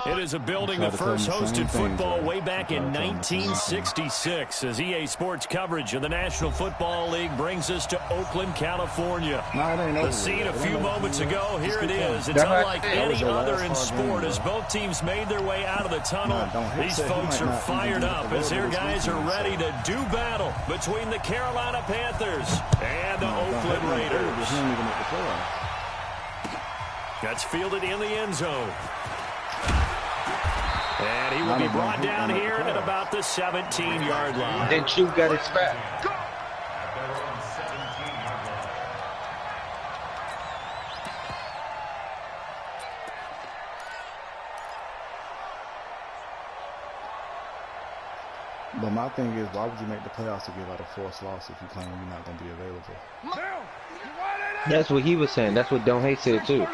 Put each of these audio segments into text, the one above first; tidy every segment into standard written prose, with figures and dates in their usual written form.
It is a building that first hosted football way back in 1966 as EA Sports coverage of the National Football League brings us to Oakland, California. The scene a few moments ago, here it is. It's unlike any other in sport as both teams made their way out of the tunnel. These folks are fired up as their guys are ready to do battle between the Carolina Panthers and the Oakland Raiders. That's fielded in the end zone. And he will be brought down here at about the 17-yard line. Then Chu got his back. But my thing is, why would you make the playoffs to give out a forced loss if you claim you're not going to be available? That's what he was saying. That's what Don't Hate said too.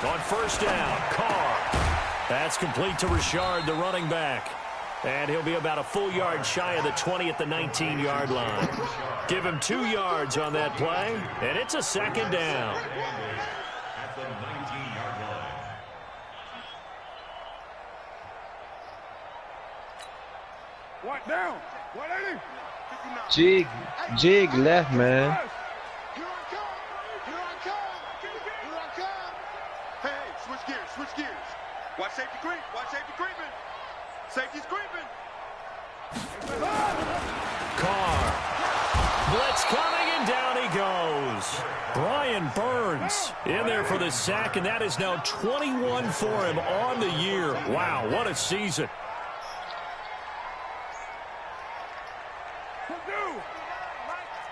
On first down, Carr. That's complete to Richard, the running back. And he'll be about a full yard shy of the 20 at the 19-yard line. Give him 2 yards on that play, and it's a second down. At the 19-yard line. What down? 180? Jig left, man. Switch gears. Watch safety creep. Watch safety creeping. Safety's creeping. Carr. Blitz coming, and down he goes. Brian Burns in there for the sack, and that is now 21 for him on the year. Wow, what a season.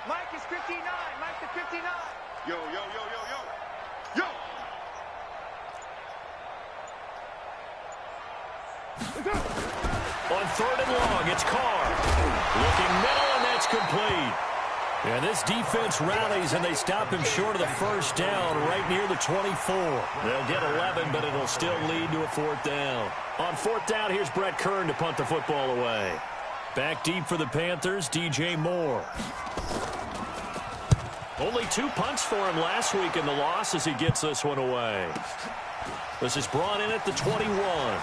Mike is 59. Mike to 59. Yo. On third and long, it's Carr. Looking middle, and that's complete. And this defense rallies, and they stop him short of the first down right near the 24. They'll get 11, but it'll still lead to a fourth down. On fourth down, here's Brett Kern to punt the football away. Back deep for the Panthers, DJ Moore. Only 2 punts for him last week in the loss as he gets this one away. This is brought in at the 21.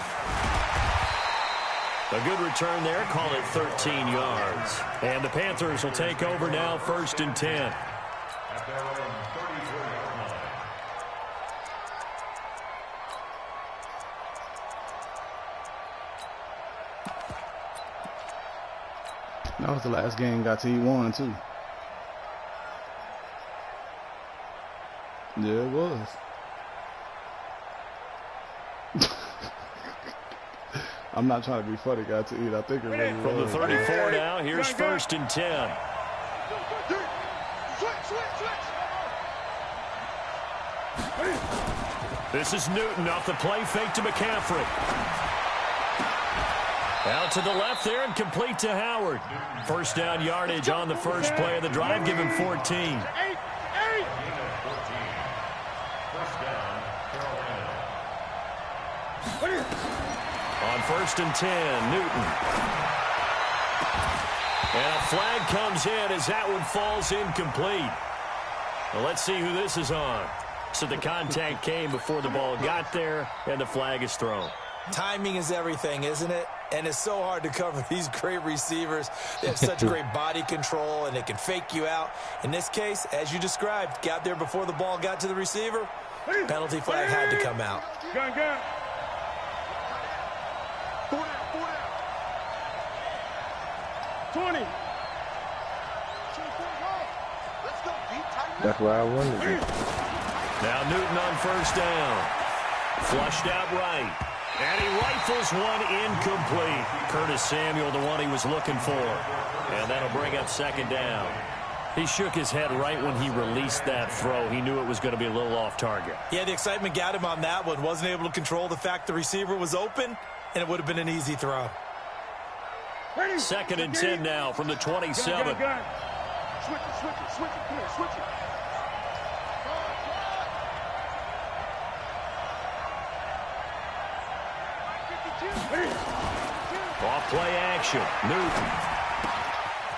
A good return there, call it 13 yards. And the Panthers will take over now, 1st and 10. At their own 34-yard line. That was the last game got to eat one, too. Yeah, it was. I'm not trying to be funny, got to eat. I think it really From was. the 34 now, here's 1st and 10. This is Newton off the play fake to McCaffrey. Out to the left there and complete to Howard. First down yardage on the first play of the drive. Give him 14. First down, Carolina. On 1st and 10, Newton. And a flag comes in as that one falls incomplete. Well, let's see who this is on. So the contact came before the ball got there, and the flag is thrown. Timing is everything, isn't it? And it's so hard to cover these great receivers. They have such great body control, and they can fake you out. In this case, as you described, got there before the ball got to the receiver. Penalty flag had to come out. Gun. 20. That's why I wondered. Now Newton on first down. Flushed out right. And he rifles one incomplete. Curtis Samuel, the one he was looking for. And that'll bring up 2nd down. He shook his head right when he released that throw. He knew it was going to be a little off target. Yeah, the excitement got him on that one. Wasn't able to control the fact the receiver was open, and it would have been an easy throw. 2nd and 10 now from the 27. Switch it. Come here, switch it. Off play action. Newton.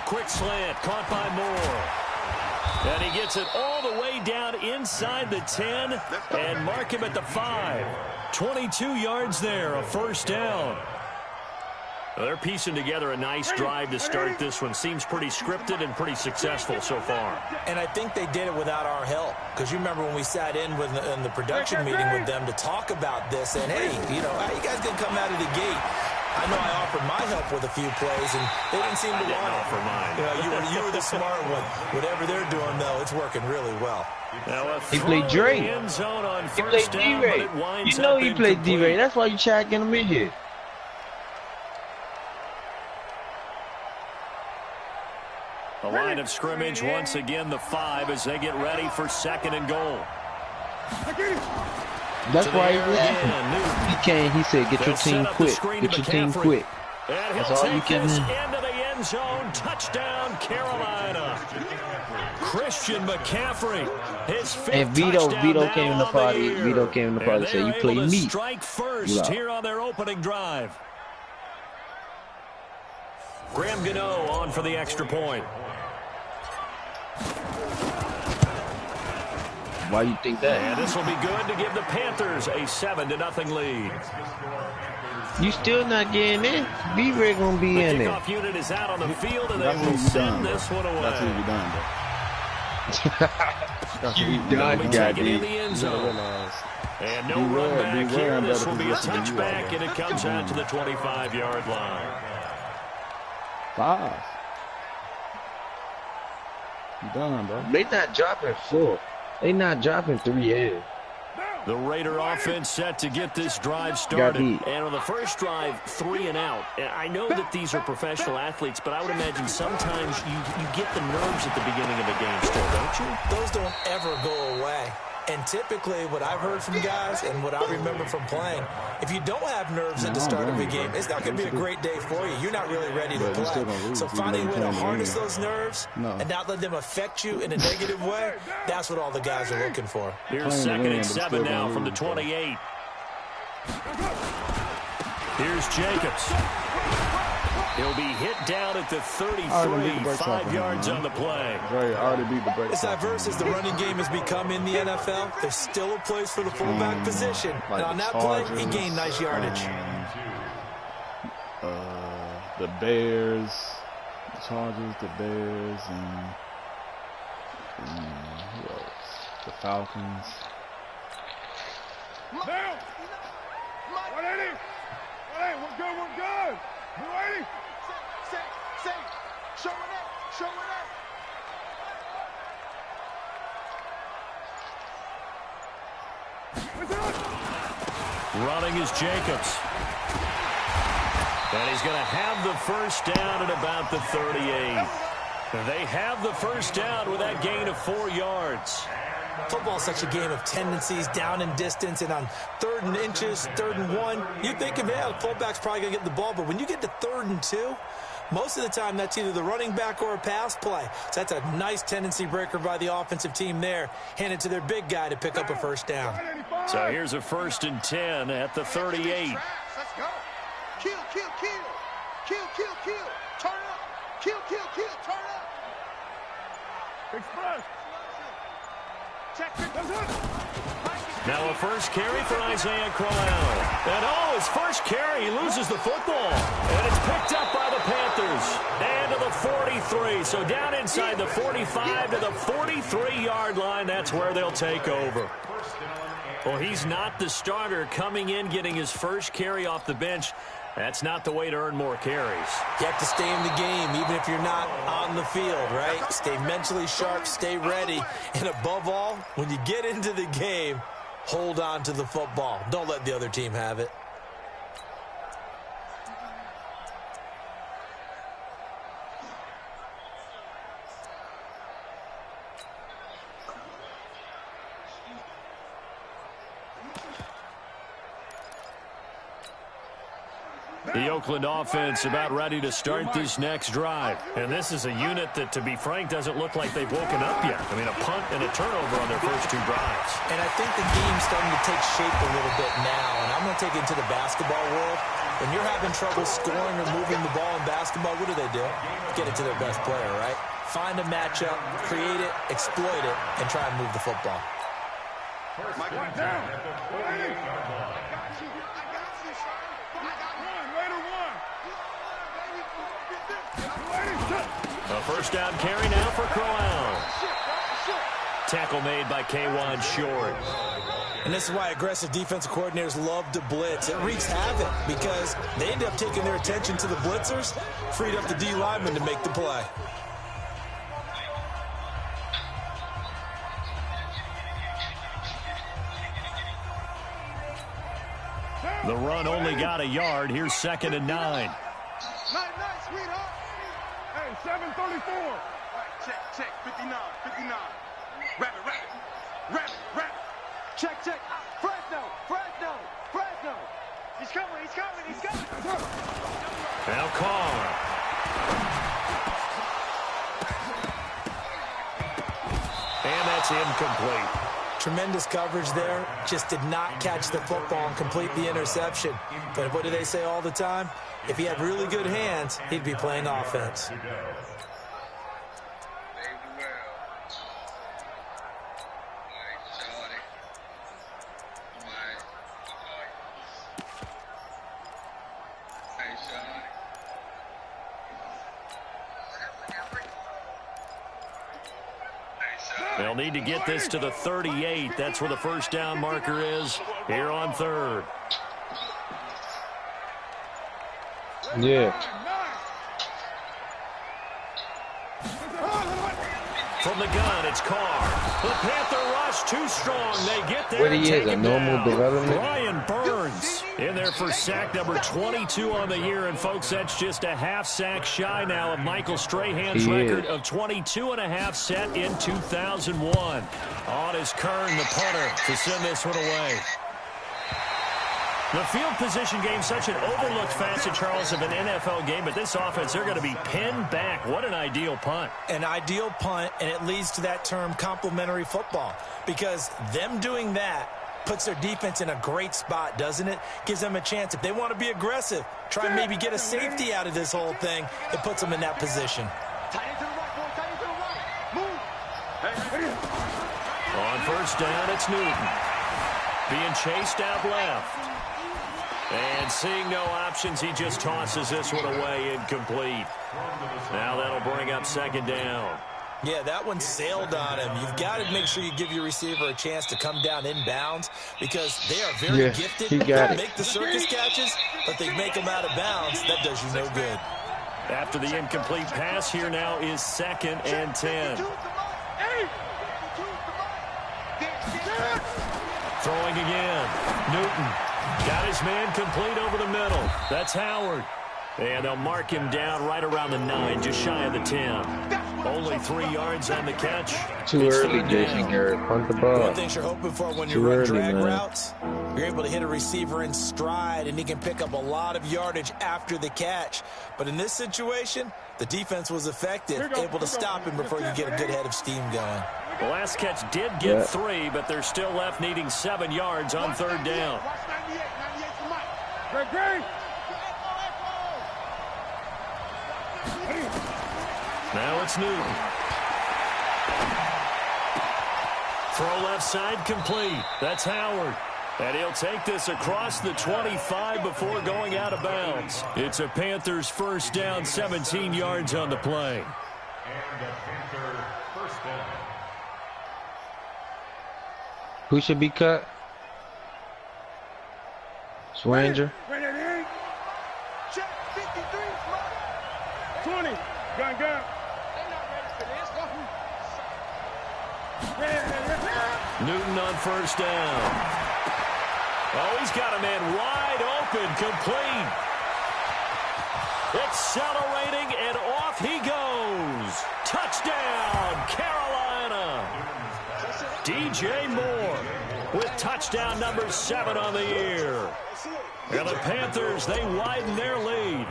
Quick slant. Caught by Moore. And he gets it all the way down inside the 10 and mark him at the 5. 22 yards there, a first down. Well, they're piecing together a nice drive to start this one. Seems pretty scripted and pretty successful so far. And I think they did it without our help. Because you remember when we sat in the production meeting with them to talk about this. And, hey, you know, how you guys going to come out of the gate? I know I offered my help with a few plays, and they didn't seem to want it. Offer mine. You know, you were the smart one. Whatever they're doing, though, it's working really well. Now, he played Dre. He played D-Ray. You know he played D-Ray. That's why you try to get him in here. The line of scrimmage, once again, the 5 as they get ready for 2nd and goal. That's why he came. He said, get your team quick. Get your team quick. That's all you can do. Into the end zone. Touchdown, Carolina. Christian McCaffrey. His 5th and Vito came in the party. Vito came in the party and said, you play me. Strike first here on their opening drive. Graham Gano on for the extra point. Why you think that? And this will be good to give the Panthers a 7-0 lead. You still not getting in? B-Ray gonna be in there. The kickoff unit is out on the field, and they will send this one away. That's what you done, bro. You done, got it in the end zone. And no run back here. This will be a touchback, and it comes out to the 25-yard line. 5. You done, bro. They not dropping 4. They not dropping 3 here. The Raider offense set to get this drive started. And on the first drive, 3 and out. I know that these are professional athletes, but I would imagine sometimes you get the nerves at the beginning of a game still, don't you? Those don't ever go away. And typically what I've heard from guys and what I remember from playing, if you don't have nerves at the start of a game, it's not going to be a great day for you. You're not really ready to play. So finding a way to harness those nerves and not let them affect you in a negative way, that's what all the guys are looking for. Here's 2nd and 7 now from the 28. Here's Jacobs. He'll be hit down at the 33, 5 yards on the play. As diverse as the running game has become in the NFL, there's still a place for the fullback position. And on that play, he gained nice yardage. The Bears, the Chargers, the Bears, and who else? The Falcons. Now! 180! 180, we're good, we're good! 180! Say, show it up, show it up. Running is Jacobs. And he's going to have the first down at about the 38. They have the first down with that gain of 4 yards. Football is such a game of tendencies, down and distance, and on 3rd and inches, 3rd and 1, you think of, yeah, the fullback's probably going to get the ball, but when you get to 3rd and 2, most of the time that's either the running back or a pass play. So that's a nice tendency breaker by the offensive team there, handed to their big guy to pick up a first down. So here's a 1st and 10 at the 38. Let's go. Kill, kill, kill. Kill, kill, kill. Turn up. Kill, kill, kill. Turn up. Express. Now a first carry for Isaiah Crowell. And his first carry, he loses the football. And it's picked up by the Panthers. And to the 43. So down inside the 45 to the 43-yard line. That's where they'll take over. Well, he's not the starter coming in, getting his first carry off the bench. That's not the way to earn more carries. You have to stay in the game, even if you're not on the field, right? Stay mentally sharp, stay ready. And above all, when you get into the game, hold on to the football. Don't let the other team have it. The Oakland offense about ready to start this next drive. And this is a unit that, to be frank, doesn't look like they've woken up yet. I mean, a punt and a turnover on their first 2 drives. And I think the game's starting to take shape a little bit now. And I'm going to take it into the basketball world. When you're having trouble scoring or moving the ball in basketball, what do? Get it to their best player, right? find a matchup, create it, exploit it, and try and move the football. A first down carry now for Crowell. Tackle made by K1 short. And this is why aggressive defensive coordinators love to blitz. It wreaks havoc because they end up taking their attention to the blitzers, freed up the D lineman to make the play. The run only got a yard. Here's 2nd and 9. Nice, sweetheart. Hey, 734. All right, check. 59. Wrap it. Check. Fresno. He's coming. Now Carr. And that's incomplete. Tremendous coverage there. Just did not catch the football and complete the interception. But what do they say all the time? If he had really good hands, he'd be playing offense. They'll need to get this to the 38. That's where the first down marker is here on 3rd. Yeah. From the gun, it's Carr. The Panther rush too strong. They get there. What he is, a normal development. Brian Burns in there for sack number 22 on the year. And, folks, that's just a half sack shy now of Michael Strahan's record of 22.5 set in 2001. On is Kern, the punter, to send this one away. The field position game, such an overlooked facet, Charles, of an NFL game. But this offense, they're going to be pinned back. What an ideal punt. An ideal punt, and it leads to that term complementary football. Because them doing that puts their defense in a great spot, doesn't it? Gives them a chance. If they want to be aggressive, try and maybe get a safety out of this whole thing, it puts them in that position. On first down, it's Newton. Being chased out left. And seeing no options, he just tosses this one away, incomplete. Now that'll bring up 2nd down. Yeah, that one sailed on him. You've got to make sure you give your receiver a chance to come down inbounds because they are very gifted. They'll make the circus catches, but they make them out of bounds. That does you no good. After the incomplete pass, here now is 2nd and 10. Throwing again. Newton got his man complete over the middle. That's Howard. And they'll mark him down right around the 9, just shy of the 10. Only 3 yards on the catch. Too early, Jason Garrett. Punt the ball. One thing you're hoping for when you run drag routes, you're able to hit a receiver in stride, and he can pick up a lot of yardage after the catch. But in this situation, the defense was effective, able to stop him before you get a good head of steam going. The last catch did get 3, but they're still left needing 7 yards on 3rd down. Now it's Newton. Throw left side complete. That's Howard. And he'll take this across the 25 before going out of bounds. It's a Panthers first down, 17 yards on the play. And the Panther first down. Who should be cut? Swanger. 20. Gun. Newton on first down. Oh, he's got a man wide open, complete. Accelerating, and off he goes. Touchdown, Carolina. DJ Moore with touchdown number 7 on the year. And the Panthers, they widen their lead.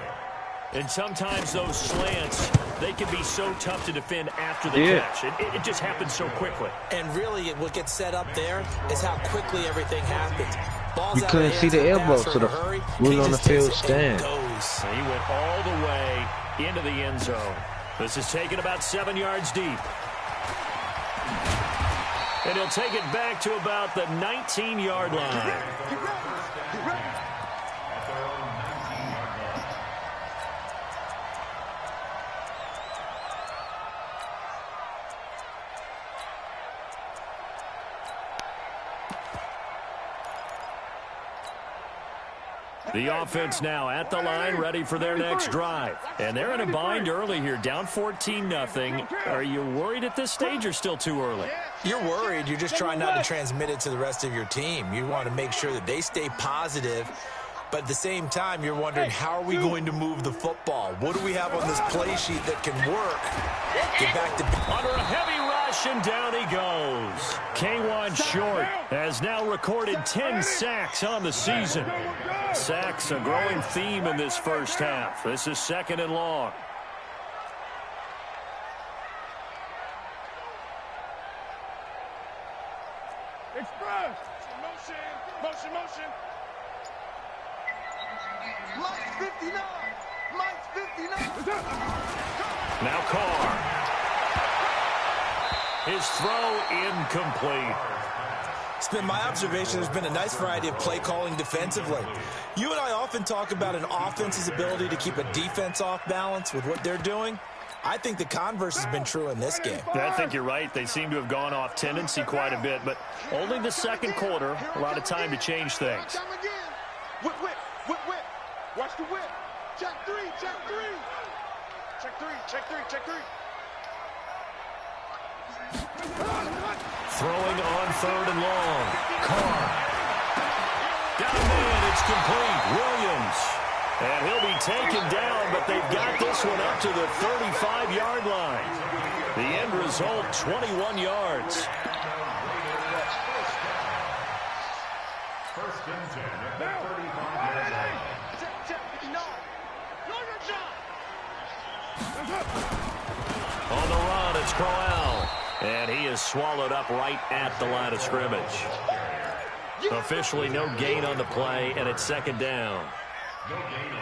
And sometimes those slants, they can be so tough to defend after the catch. It just happens so quickly. And really, what gets set up there is how quickly everything happens. You couldn't see the elbow, so the rule on the field stand. He went all the way into the end zone. This is taken about 7 yards deep. And he'll take it back to about the 19-yard line. The offense now at the line, ready for their next drive. And they're in a bind early here, down 14-0. Are you worried at this stage or still too early? You're worried. You're just trying not to transmit it to the rest of your team. You want to make sure that they stay positive. But at the same time, you're wondering, how are we going to move the football? What do we have on this play sheet that can work? Get back to... Under a heavy rush, and down he goes. K'Wan Short has now recorded 10 sacks on the season. Sacks, a growing theme in this first half. This is 2nd and long. Express. Motion. Mike's 59. Mike's 59. Now Carr. His throw incomplete. It's been my observation there's been a nice variety of play calling defensively. You and I often talk about an offense's ability to keep a defense off balance with what they're doing. I think the converse has been true in this game. I think you're right. They seem to have gone off tendency quite a bit, but only the second quarter, a lot of time to change things. Whip. Watch the whip. Check three. Throwing on 3rd and long. Carr. Got a man. It's complete. Williams. And he'll be taken down, but they've got this one up to the 35-yard line. The end result, 21 yards. First and 10 at the 35-yard line. On the run, it's Crowell. And he is swallowed up right at the line of scrimmage. Officially no gain on the play, and it's 2nd down.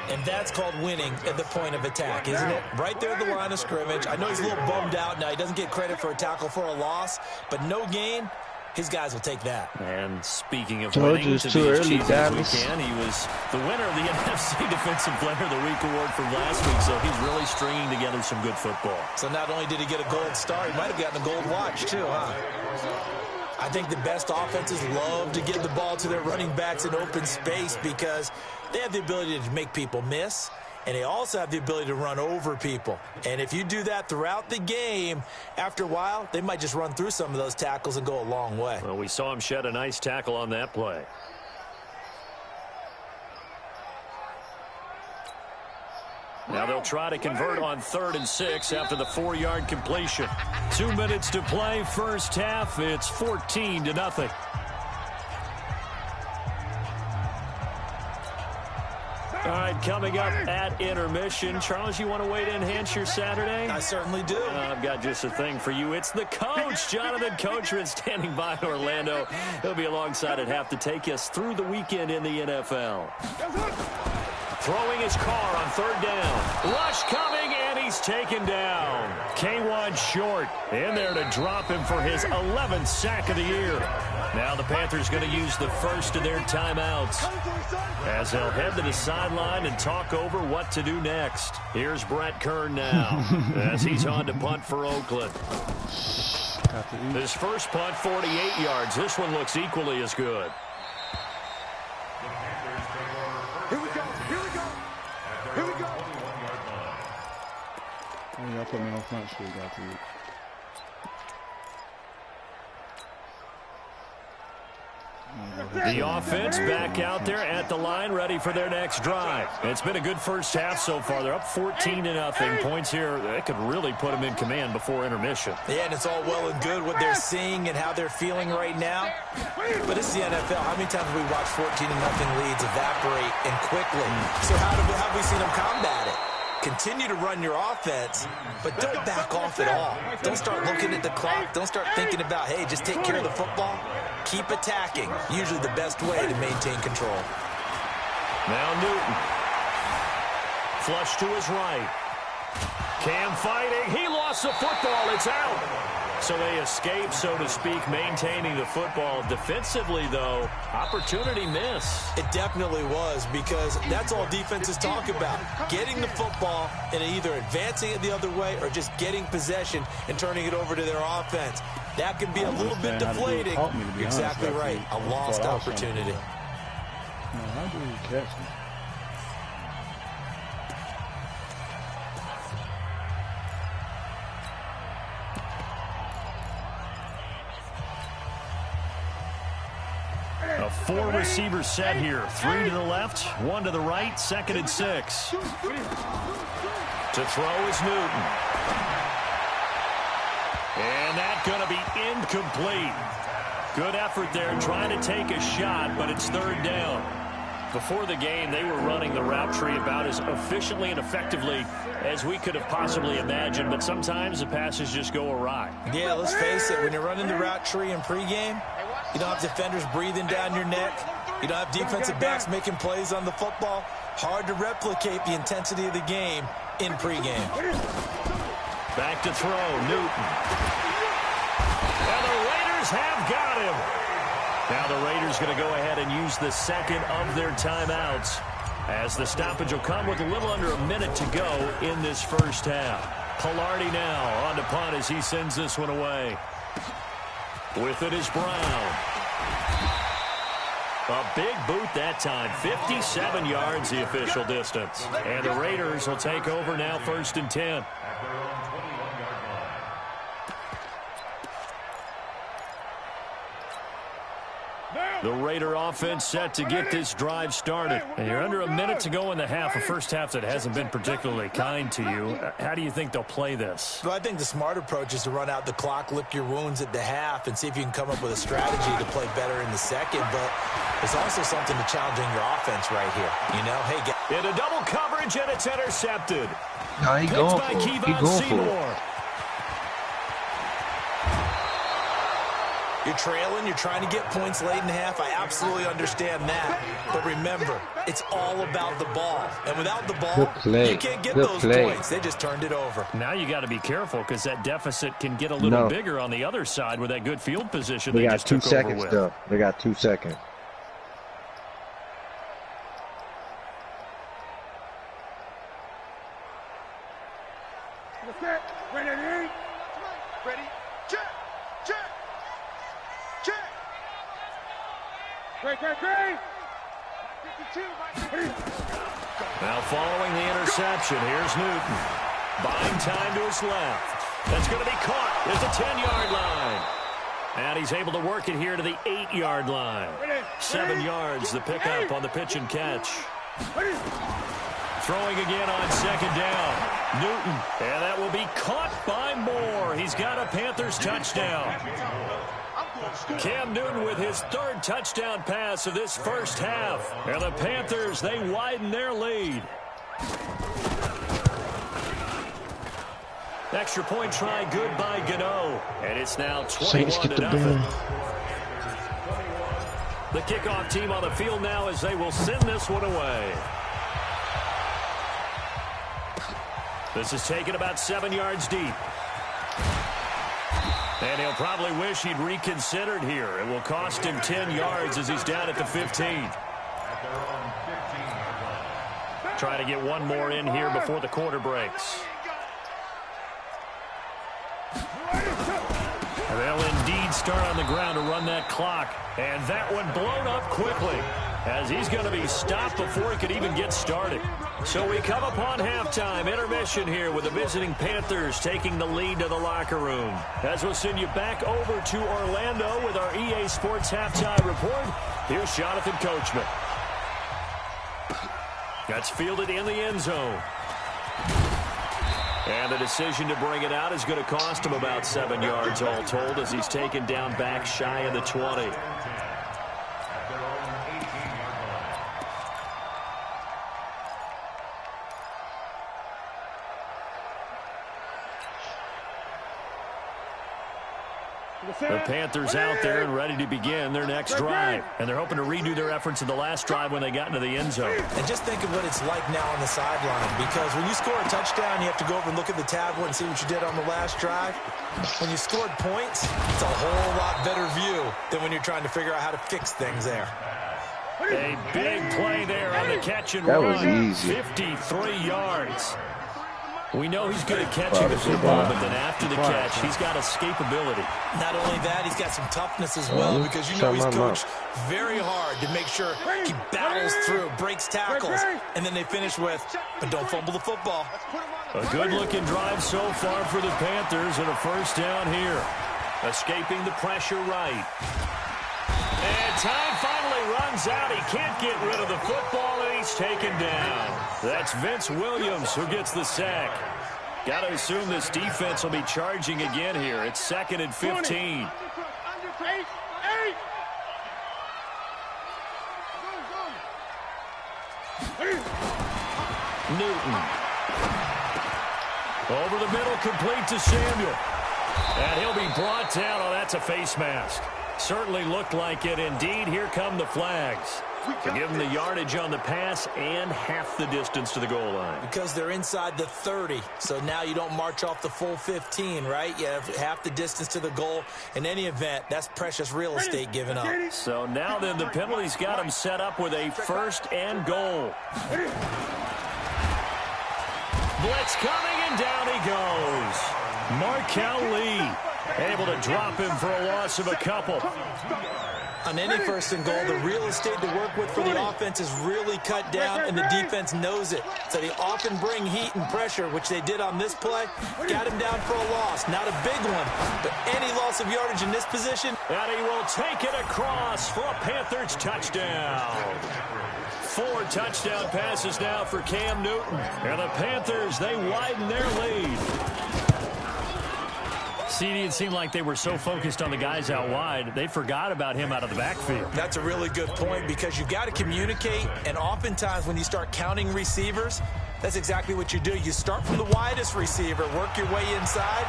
And that's called winning at the point of attack, isn't it? Right there at the line of scrimmage. I know he's a little bummed out now. He doesn't get credit for a tackle for a loss, but no gain, his guys will take that. And speaking of winning, to be as cheesy as we can, he was the winner of the NFC Defensive Player of the Week award from last week, so he's really stringing together some good football. So not only did he get a gold star, he might have gotten a gold watch too, huh? I think the best offenses love to get the ball to their running backs in open space because they have the ability to make people miss, and they also have the ability to run over people. And if you do that throughout the game, after a while, they might just run through some of those tackles and go a long way. Well, we saw him shed a nice tackle on that play. Now they'll try to convert on 3rd and 6 after the 4-yard completion. 2 minutes to play, first half. It's 14-0. All right, coming up at intermission. Charles, you want to wait to enhance your Saturday? I certainly do. I've got just a thing for you. It's the coach, Jonathan Coachman, standing by in Orlando. He'll be alongside at half to take us through the weekend in the NFL. Throwing his Carr on 3rd down. Rush coming, and he's taken down. K'Wan Short in there to drop him for his 11th sack of the year. Now the Panthers going to use the first of their timeouts as they'll head to the sideline and talk over what to do next. Here's Brett Kern now as he's on to punt for Oakland. His first punt, 48 yards. This one looks equally as good. Here we go. Oh, y'all put me on front street, got to eat. The offense back out there at the line, ready for their next drive. It's been a good first half so far. They're up 14-0. Points here, that could really put them in command before intermission. Yeah, and it's all well and good what they're seeing and how they're feeling right now. But it's the NFL. How many times have we watched 14-0 leads evaporate and quickly? So how have we seen them combat it? Continue to run your offense, but don't back off at all. Don't start looking at the clock. Don't start thinking about, hey, just take care of the football. Keep attacking. Usually the best way to maintain control. Now Newton. Flush to his right. Cam fighting. He lost the football. It's out. So they escape, so to speak, maintaining the football. Defensively, though, opportunity miss. It definitely was, because that's all defenses talk about. Getting the football and either advancing it the other way or just getting possession and turning it over to their offense. That can be a little bit deflating. Exactly right. A lost opportunity. How do you catch me? A 4-receiver set here. 3 to the left, 1 to the right, 2nd and 6. To throw is Newton. And that's going to be incomplete. Good effort there trying to take a shot, but it's 3rd down. Before the game, they were running the route tree about as efficiently and effectively as we could have possibly imagined, but sometimes the passes just go awry. Yeah, let's face it, when you're running the route tree in pregame, you don't have defenders breathing down your neck. You don't have defensive backs making plays on the football. Hard to replicate the intensity of the game in pregame. Back to throw, Newton. And the Raiders have got him. Now the Raiders going to go ahead and use the 2nd of their timeouts, as the stoppage will come with a little under a minute to go in this first half. Pilardi now on to punt as he sends this one away. With it is Brown. A big boot that time. 57 yards the official distance. And the Raiders will take over now, 1st and 10. The Raider offense set to get this drive started. And you're under a minute to go in the half, a first half that hasn't been particularly kind to you. How do you think they'll play this? Well, I think the smart approach is to run out the clock, lick your wounds at the half, and see if you can come up with a strategy to play better in the second. But there's also something to challenging your offense right here. You know, hey, into double coverage, and it's intercepted. No, he going for it. He going for it. You're trailing, you're trying to get points late in half. I absolutely understand that. But remember, it's all about the ball. And without the ball, you can't get those points. They just turned it over. Now you got to be careful, because that deficit can get a little bigger on the other side with that good field position they just took over with. They got 2 seconds. Ready, check, check, check. Great. Now following the interception, here's Newton. Buying time to his left. That's going to be caught. There's a 10-yard line. And he's able to work it here to the 8-yard line. 7 yards, the pickup on the pitch and catch. Throwing again on 2nd down. Newton, and that will be caught by Moore. He's got a Panthers touchdown. Cam Newton with his 3rd touchdown pass of this first half. And the Panthers, they widen their lead. Extra point try good by Gano. And it's now 21-0. The kickoff team on the field now as they will send this one away. This is taken about 7 yards deep. And he'll probably wish he'd reconsidered here. It will cost him 10 yards as he's down at the 15. Trying to get one more in here before the quarter breaks. They'll indeed start on the ground to run that clock. And that one blown up quickly, as he's going to be stopped before he could even get started. So we come upon halftime, intermission here with the visiting Panthers taking the lead to the locker room. As we'll send you back over to Orlando with our EA Sports Halftime Report, here's Jonathan Coachman. That's fielded in the end zone. And the decision to bring it out is going to cost him about 7 yards all told, as he's taken down back shy of the 20. The Panthers out there and ready to begin their next drive. And they're hoping to redo their efforts in the last drive when they got into the end zone. And just think of what it's like now on the sideline, because when you score a touchdown, you have to go over and look at the tablet and see what you did on the last drive. When you scored points, it's a whole lot better view than when you're trying to figure out how to fix things there. A big play there on the catch and That run. was easy. 53 yards. We know he's good at catching the football, but then after the catch, he's got escapability. Not only that, he's got some toughness as well, because you know he's coached very hard to make sure he battles through, breaks tackles, and then they finish with, but don't fumble the football. A good-looking drive so far for the Panthers, and a first down here. Escaping the pressure right. And time finally runs out. He can't get rid of the football, and he's taken down. That's Vince Williams who gets the sack. Got to assume this defense will be charging again here. It's 2nd and 15. Newton. Over the middle, complete to Samuel. And he'll be brought down. Oh, that's a face mask. Certainly looked like it. Indeed, here come the flags to give them the yardage on the pass and half the distance to the goal line. Because they're inside the 30, so now you don't march off the full 15, right? You have half the distance to the goal. In any event, that's precious real estate given up. So now then, the penalty's got him set up with a 1st and goal. Blitz coming, and down he goes. Markel Lee able to drop him for a loss of a couple. On any 1st and goal, the real estate to work with for the offense is really cut down, and the defense knows it. So they often bring heat and pressure, which they did on this play. Got him down for a loss. Not a big one, but any loss of yardage in this position. And he will take it across for a Panthers touchdown. 4 touchdown passes now for Cam Newton. And the Panthers, they widen their lead. CD, it seemed like they were so focused on the guys out wide, they forgot about him out of the backfield. That's a really good point, because you've got to communicate, and oftentimes when you start counting receivers, that's exactly what you do. You start from the widest receiver, work your way inside.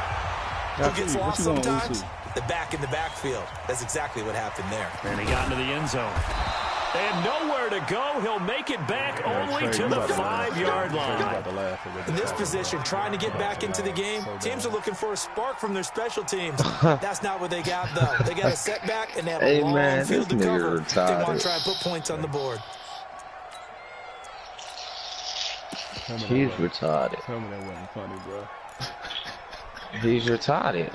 Who gets lost sometimes? The back in the backfield. That's exactly what happened there. And he got into the end zone. And nowhere to go. He'll make it back only to the 5-yard line. In this position, trying to get back into the game, teams are looking for a spark from their special teams. That's not what they got, though. They got a setback, and they have a long field to cover. They want to try and put points on the board. He's retarded. Tell me that wasn't funny, bro. He's retarded.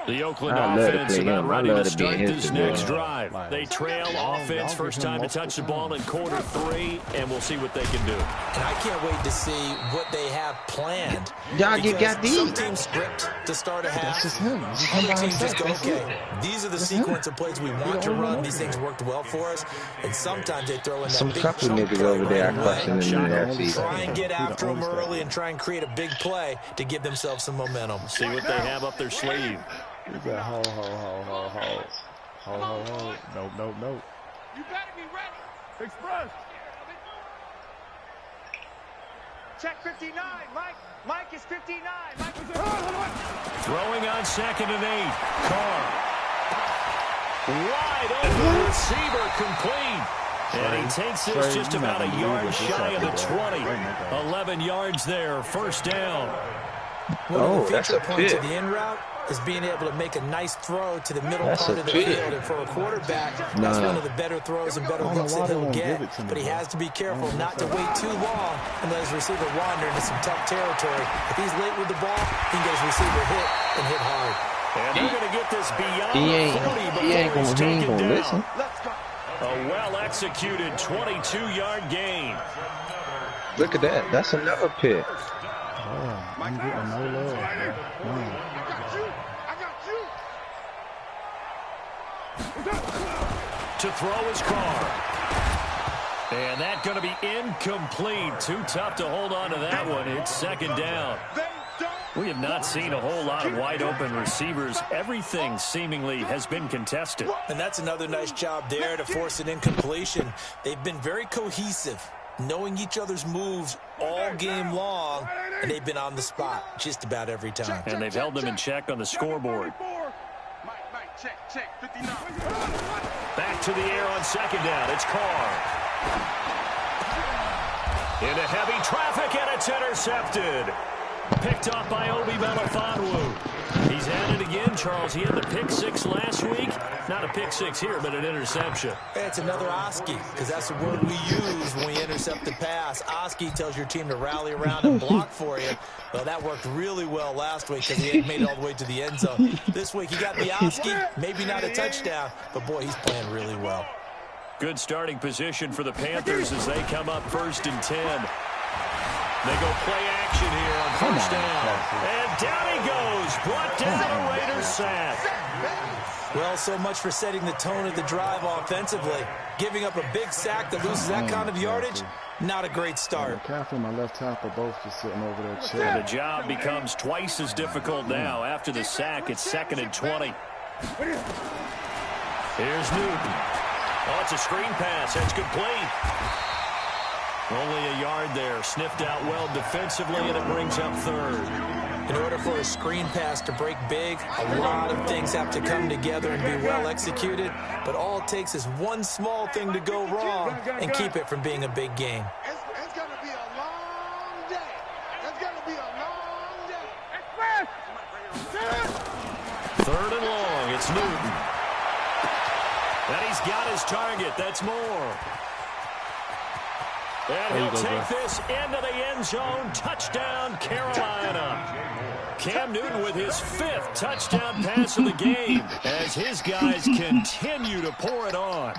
The Oakland offense about ready to start this next drive. They trail offense, first time to touch the ball in quarter 3, and we'll see what they can do. And I can't wait to see what they have planned. Y'all got these. Some teams script to start a half. Other teams just go, okay, these are the sequence of plays we want to run. These things worked well for us. And sometimes they throw in that big couple niggas over there crushing in that season. Try and get after them early and try and create a big play to give themselves some momentum. See what they have up their sleeve. He's like, ho. Nope. You better be ready. Express. Check 59. Mike is 59. Mike is Throwing on 2nd and 8. Carr. Wide open receiver complete. And he takes this just about a yard shy of the 20. 11 yards there. First down. One of the feature points of the in route is being able to make a nice throw to the middle part of the field. And for a quarterback, that's one of the better throws and better looks that he'll get. But he has to be careful not to wait too long and let his receiver wander into some tough territory. If he's late with the ball, he can get his receiver hit and hit hard. And they're going to get this beyond the 40 before he's taken down. A well-executed 22-yard gain. Look at that. That's another pick. I'm getting no love, bro. To throw his Carr. And that's going to be incomplete. Too tough to hold on to that one. It's 2nd down. We have not seen a whole lot of wide-open receivers. Everything seemingly has been contested. And that's another nice job there to force an incompletion. They've been very cohesive, knowing each other's moves all game long, and they've been on the spot just about every time. And they've held them in check on the scoreboard. Back to the air on second down. It's Carr. Into heavy traffic, and it's intercepted. Picked off by Obi Melifonwu. He's at it again, Charles. He had the pick six last week. Not a pick six here, but an interception. It's another Oski, because that's the word we use when we intercept the pass. Oski tells your team to rally around and block for you. Well, that worked really well last week because he had made it all the way to the end zone. This week, he got the Oski, maybe not a touchdown, but, boy, he's playing really well. Good starting position for the Panthers as they come up 1st and 10. They go play action here on first down. And down he goes. Brought down a Raiders sack. Well, so much for setting the tone of the drive offensively. Giving up a big sack that loses that kind of yardage, not a great start. McCaffrey and my left tackle both just sitting over there chilling. And the job becomes twice as difficult now. After the sack, it's 2nd and 20. Here's Newton. Oh, it's a screen pass. That's complete. Only a yard there. Sniffed out well defensively, and it brings up 3rd. In order for a screen pass to break big, a lot of things have to come together and be well executed. But all it takes is one small thing to go wrong and keep it from being a big game. It's going to be a long day. It's going to be a long day. 3rd and long. It's Newton. And he's got his target. That's Moore. And he'll take this into the end zone. Touchdown, Carolina. Cam Newton with his 5th touchdown pass of the game as his guys continue to pour it on.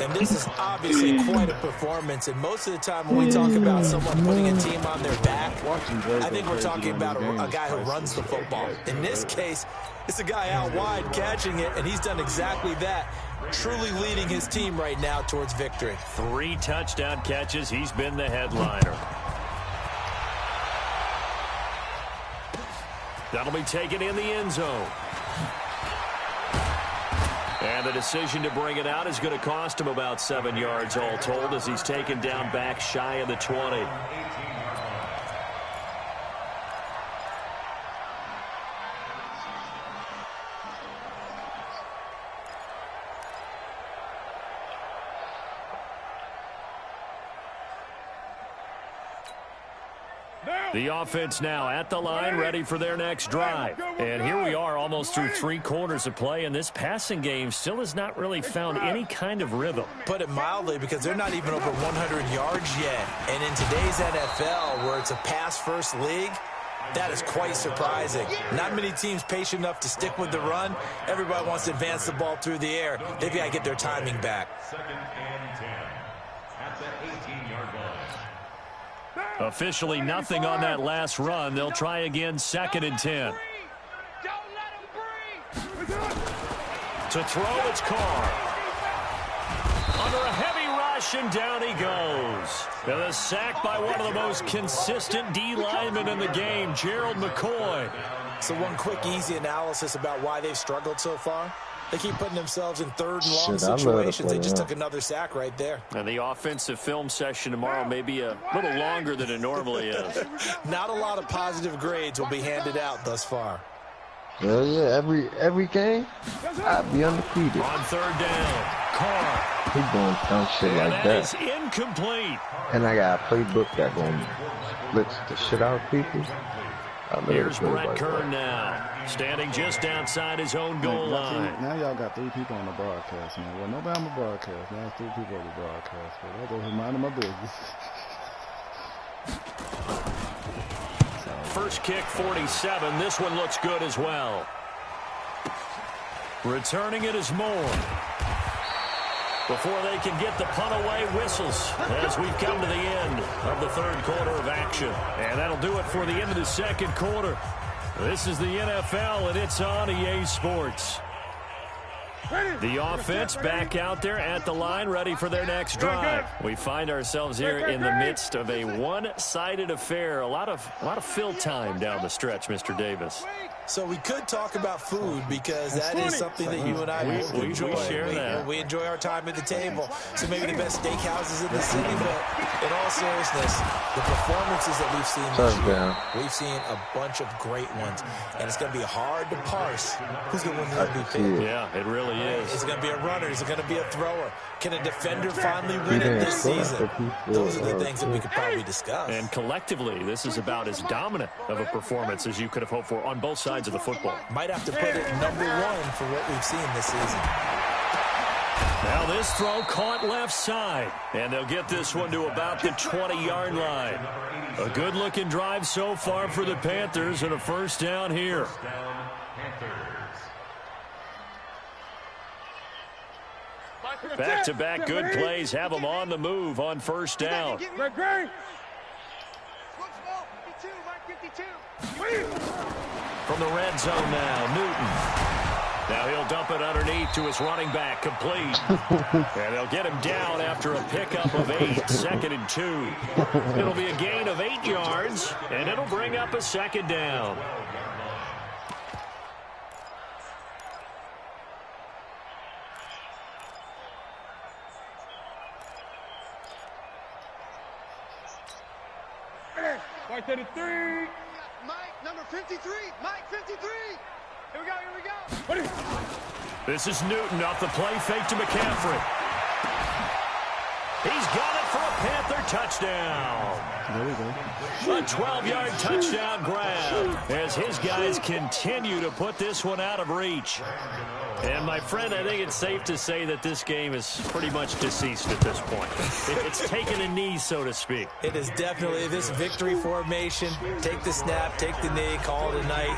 And this is obviously quite a performance. And most of the time when we talk about someone putting a team on their back, I think we're talking about a guy who runs the football. In this case, it's a guy out wide catching it, and he's done exactly that. Truly leading his team right now towards victory. 3 touchdown catches. He's been the headliner. That'll be taken in the end zone. And the decision to bring it out is going to cost him about 7 yards all told as he's taken down back shy of the 20. The offense now at the line, ready for their next drive. And here we are almost through 3 quarters of play, and this passing game still has not really found any kind of rhythm. Put it mildly, because they're not even over 100 yards yet. And in today's NFL, where it's a pass-first league, that is quite surprising. Not many teams patient enough to stick with the run. Everybody wants to advance the ball through the air. They've got to get their timing back. 2nd and 10 at the 18-yard line. Officially nothing on that last run. They'll try again 2nd and 10. To throw, it's Carr. Under a heavy rush, and down he goes. And a sack by one of the most consistent D linemen in the game, Gerald McCoy. So one quick, easy analysis about why they've struggled so far. They keep putting themselves in 3rd and long situations. They just took another sack right there. And the offensive film session tomorrow may be a little longer than it normally is. Not a lot of positive grades will be handed out thus far. Well, yeah, every game, I'd be undefeated. On 3rd down, Carr. He doing dumb shit like that. Is incomplete. And I got a playbook that gonna blitz the shit out of people. Here's Brett Kern now, standing just outside his own goal line. Now y'all got 3 people on the broadcast, man. Well, nobody on the broadcast. Now it's 3 people on the broadcast. But I'll go mind my business. First kick, 47. This one looks good as well. Returning it is Moore. Before they can get the punt away, whistles as we've come to the end of the 3rd quarter of action. And that'll do it for the end of the 2nd quarter. This is the NFL, and it's on EA Sports. The offense back out there at the line, ready for their next drive. We find ourselves here in the midst of a one-sided affair. A lot of fill time down the stretch, Mr. Davis. So we could talk about food because that is something that you and I both enjoy. We enjoy our time at the table. So maybe the best steakhouses in the city, but in all seriousness, the performances that we've seen this year, we've seen a bunch of great ones, and it's going to be hard to parse who's going to win the MVP. Yeah, it really is. Is it going to be a runner? Is it going to be a thrower? Can a defender finally win it this season? Those are the things that we could probably discuss. And collectively, this is about as dominant of a performance as you could have hoped for on both sides of the football. Might have to put it #1 for what we've seen this season. Now this throw caught left side, and they'll get this one to about the 20-yard line. A good-looking drive so far for the Panthers, and a first down here. Back-to-back good plays have them on the move on first down. From the red zone now, Newton. Now he'll dump it underneath to his running back, complete. And they'll get him down after a pickup of 8, 2nd and 2. It'll be a gain of 8 yards, and it'll bring up a second down. Mike 33. Mike, number 53. Mike 53. Here we go. This is Newton off the play fake to McCaffrey. He's got it for a Panther touchdown. There we go. A 12-yard touchdown grab as his guys continue to put this one out of reach. And, my friend, I think it's safe to say that this game is pretty much deceased at this point. It's taken a knee, so to speak. It is definitely this victory formation. Take the snap, take the knee, call it a night,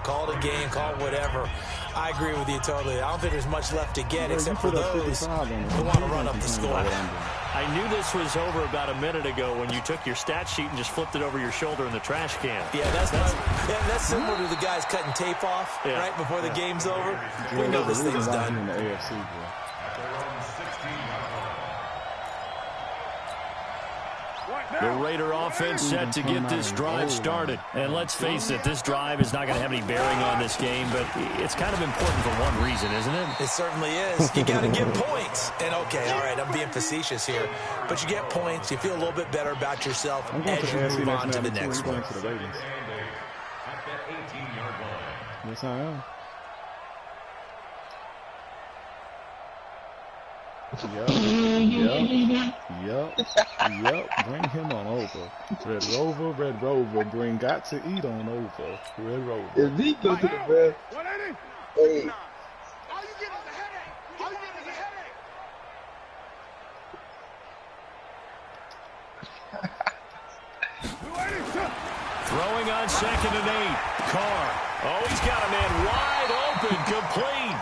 call it a game, call it whatever. I agree with you totally. I don't think there's much left to get except for those who want to run up the score. I knew this was over about a minute ago when you took your stat sheet and just flipped it over your shoulder in the trash can. Yeah, that's similar to the guys cutting tape off right before the game's over. We know this thing's done. In the AFC, bro. The Raider offense set to get this drive started. And let's face it, this drive is not going to have any bearing on this game, but it's kind of important for one reason, isn't it? It certainly is. You got to get points. And, okay, all right, I'm being facetious here. But you get points. You feel a little bit better about yourself as you move on to the next one. Yes, I am. Yep. Bring him on over. Red Rover, bring got to eat on over. Red Rover. If he go to the bed, hey. All you get is a headache. All you get is a headache. Throwing on 2nd and 8. Carr. Oh, he's got a man wide open, complete.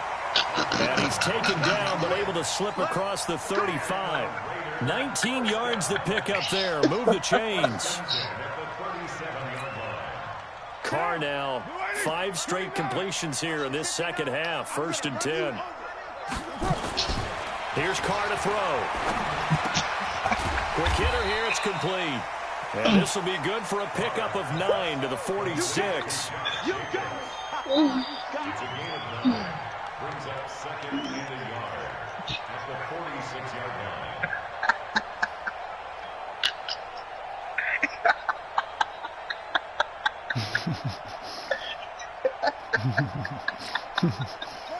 And he's taken down, but able to slip across the 35. 19 yards to pick up there. Move the chains. Carr now, 5 straight completions here in this second half. 1st and 10. Here's Carr to throw. Quick hitter here, it's complete. And this will be good for a pickup of 9 to the 46. Brings up 2nd and a yard at the 46-yard line.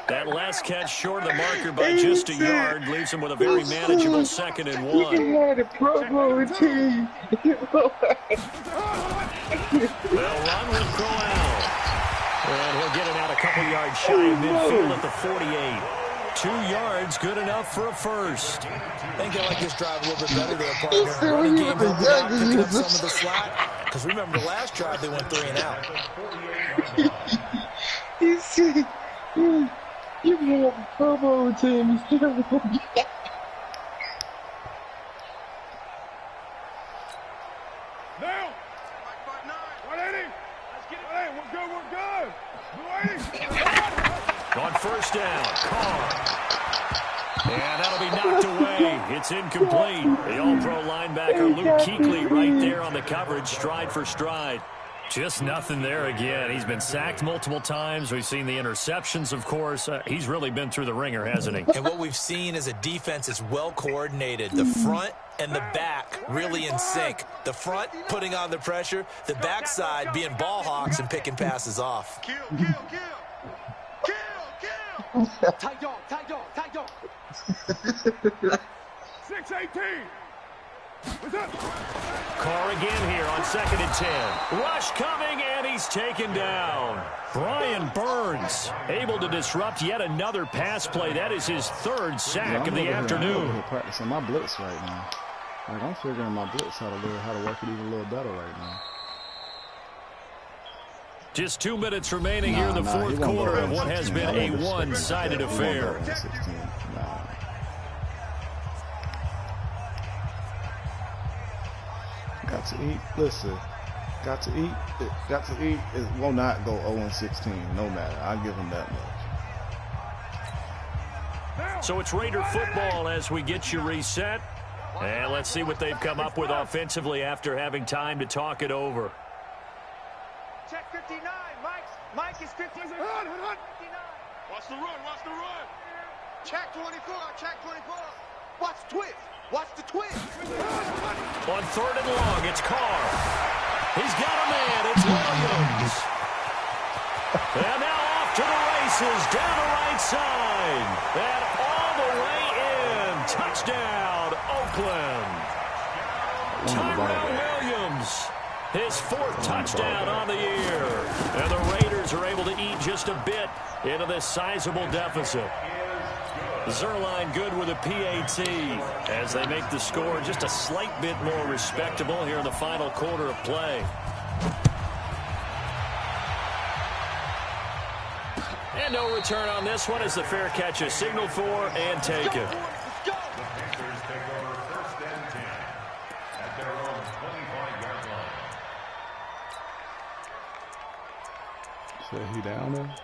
That last catch short of the marker by just a yard leaves him with a very manageable 2nd and 1. They'll run with Crowell. And he'll get it out a couple yards shy of midfield at the 48. 2 yards, good enough for a first. I think I like this drive a little bit better there, partner. Running game helping out, picking up some of the slack. Because remember, the last drive they went 3 and out. You see, you can have a promo team. On first down, Carr. And that'll be knocked away. It's incomplete. The all-pro linebacker Luke Kuechly right there on the coverage, stride for stride. Just nothing there again. He's been sacked multiple times. We've seen the interceptions, of course. He's really been through the ringer, hasn't he? And what we've seen is a defense is well coordinated. The front and the back really in sync. The front putting on the pressure. The backside being ball hawks and picking passes off. Kill, kill, kill. Kill, kill. Tight dog, tight dog, tight dog. 6-18. Carr again here on 2nd and 10. Rush coming, and he's taken down. Brian Burns able to disrupt yet another pass play. That is his 3rd sack of the afternoon. I'm practicing my blitz right now. Like, I'm figuring my blitz how to work it even a little better right now. Just 2 minutes remaining here in the 4th quarter of what has been a one-sided affair. Got to eat. Listen, got to eat. Got to eat. It will not go 0-16, no matter. I'll give him that much. So it's Raider football as we get you reset. And let's see what they've come up with offensively after having time to talk it over. Check 59. Mike is 59. Watch the run. Watch the run. Check 24. Check 24. Watch the twist. Watch the twist. On 3rd and long, it's Carr. He's got a man. It's Williams. And now off to the races down the right side. And all the way in. Touchdown, Oakland. Tyrell Williams. His 4th touchdown on the year. And the Raiders are able to eat just a bit into this sizable deficit. Zerline good with a PAT as they make the score just a slight bit more respectable here in the final quarter of play. And no return on this one as the fair catch is signaled for and taken. So he down there?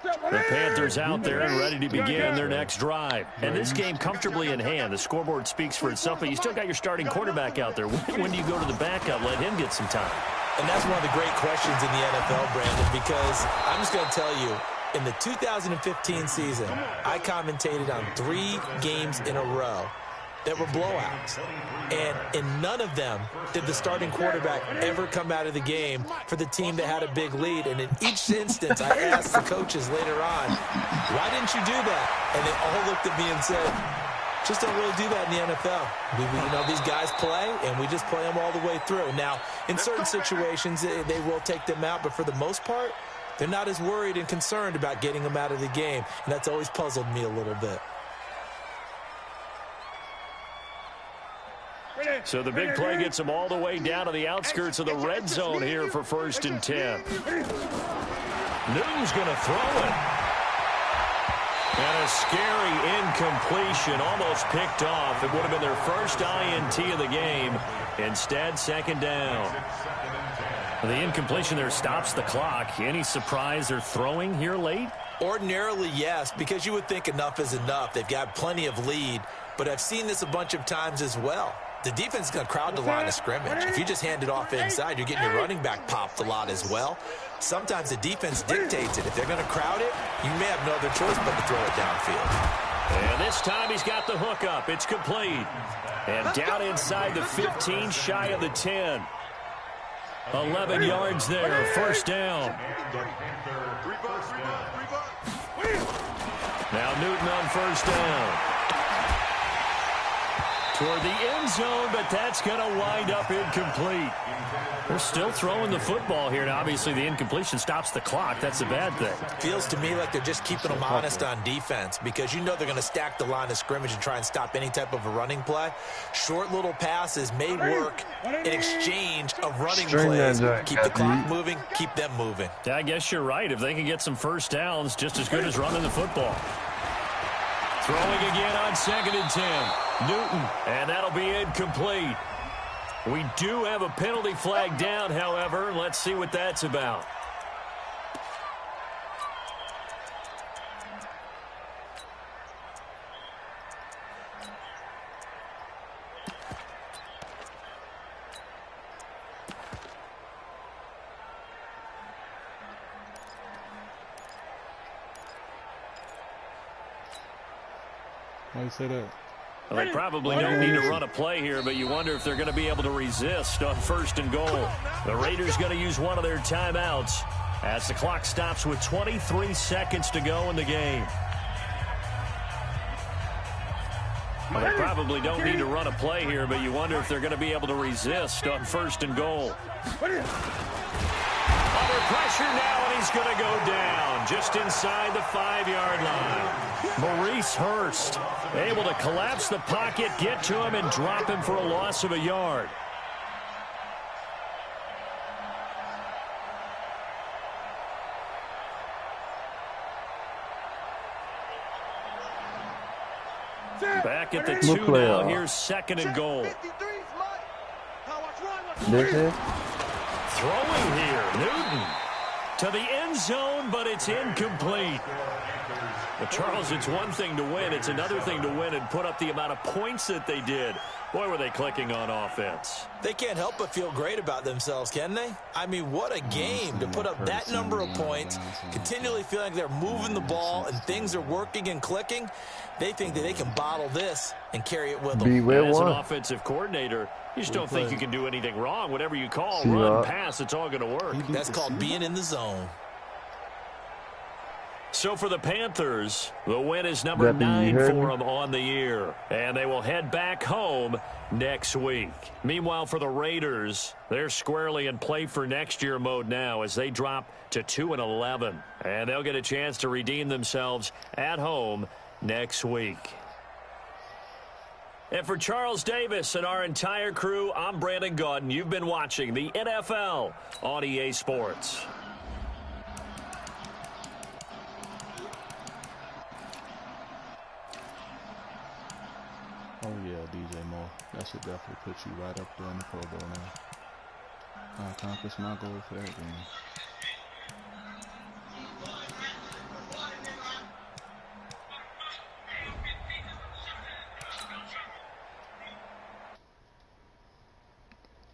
The Panthers out there and ready to begin their next drive. And this game comfortably in hand. The scoreboard speaks for itself, but you still got your starting quarterback out there. When do you go to the backup, let him get some time? And that's one of the great questions in the NFL, Brandon, because I'm just going to tell you, in the 2015 season, I commentated on 3 games in a row that were blowouts. And in none of them did the starting quarterback ever come out of the game for the team that had a big lead. And in each instance, I asked the coaches later on, why didn't you do that? And they all looked at me and said, just don't really do that in the NFL. You know, these guys play, and we just play them all the way through. Now, in certain situations, they will take them out, but for the most part, they're not as worried and concerned about getting them out of the game. And that's always puzzled me a little bit. So the big play gets them all the way down to the outskirts of the red zone here for 1st and 10. Newton's going to throw it. And a scary incompletion, almost picked off. It would have been their first INT of the game. Instead, 2nd down. The incompletion there stops the clock. Any surprise they're throwing here late? Ordinarily, yes, because you would think enough is enough. They've got plenty of lead, but I've seen this a bunch of times as well. The defense is going to crowd the line of scrimmage. If you just hand it off inside, you're getting your running back popped a lot as well. Sometimes the defense dictates it. If they're going to crowd it, you may have no other choice but to throw it downfield. And this time he's got the hook up. It's complete. And down inside the 15, shy of the 10. 11 yards there, 1st down. Now Newton on 1st down. Toward the end zone, but that's going to wind up incomplete. They're still throwing the football here. Now, obviously, the incompletion stops the clock. That's a bad thing. Feels to me like they're just keeping them honest on defense because you know they're going to stack the line of scrimmage and try and stop any type of a running play. Short little passes may work in exchange of running plays. Keep the clock moving, keep them moving. Yeah, I guess you're right. If they can get some 1st downs, just as good as running the football. Throwing again on 2nd and 10. Newton, and that'll be incomplete. We do have a penalty flag down, however. Let's see what that's about. How you say that? Well, they probably don't need to run a play here, but you wonder if they're going to be able to resist on 1st and goal. The Raiders going to use one of their timeouts as the clock stops with 23 seconds to go in the game. Well, they probably don't need to run a play here, but you wonder if they're going to be able to resist on 1st and goal. Under pressure now, and he's going to go down just inside the 5-yard line. Maurice Hurst able to collapse the pocket, get to him, and drop him for a loss of a yard. Back at the 2 now. Here's 2nd and goal. This is throwing here. Newton to the end zone, but it's incomplete. Well, Charles, it's one thing to win. It's another thing to win and put up the amount of points that they did. Boy, were they clicking on offense. They can't help but feel great about themselves, can they? I mean, what a game to put up that number of points, continually feeling like they're moving the ball and things are working and clicking. They think that they can bottle this and carry it with them. As an offensive coordinator, you just don't think you can do anything wrong. Whatever you call, run, pass, it's all going to work. That's called being in the zone. So for the Panthers, the win is number 9 for them on the year. And they will head back home next week. Meanwhile, for the Raiders, they're squarely in play for next year mode now as they drop to 2-11. And they'll get a chance to redeem themselves at home next week. And for Charles Davis and our entire crew, I'm Brandon Gaudin. You've been watching the NFL on EA Sports. Oh, yeah, DJ Moore. That should definitely put you right up there in the Pro Bowl now. I accomplished my goal for that game.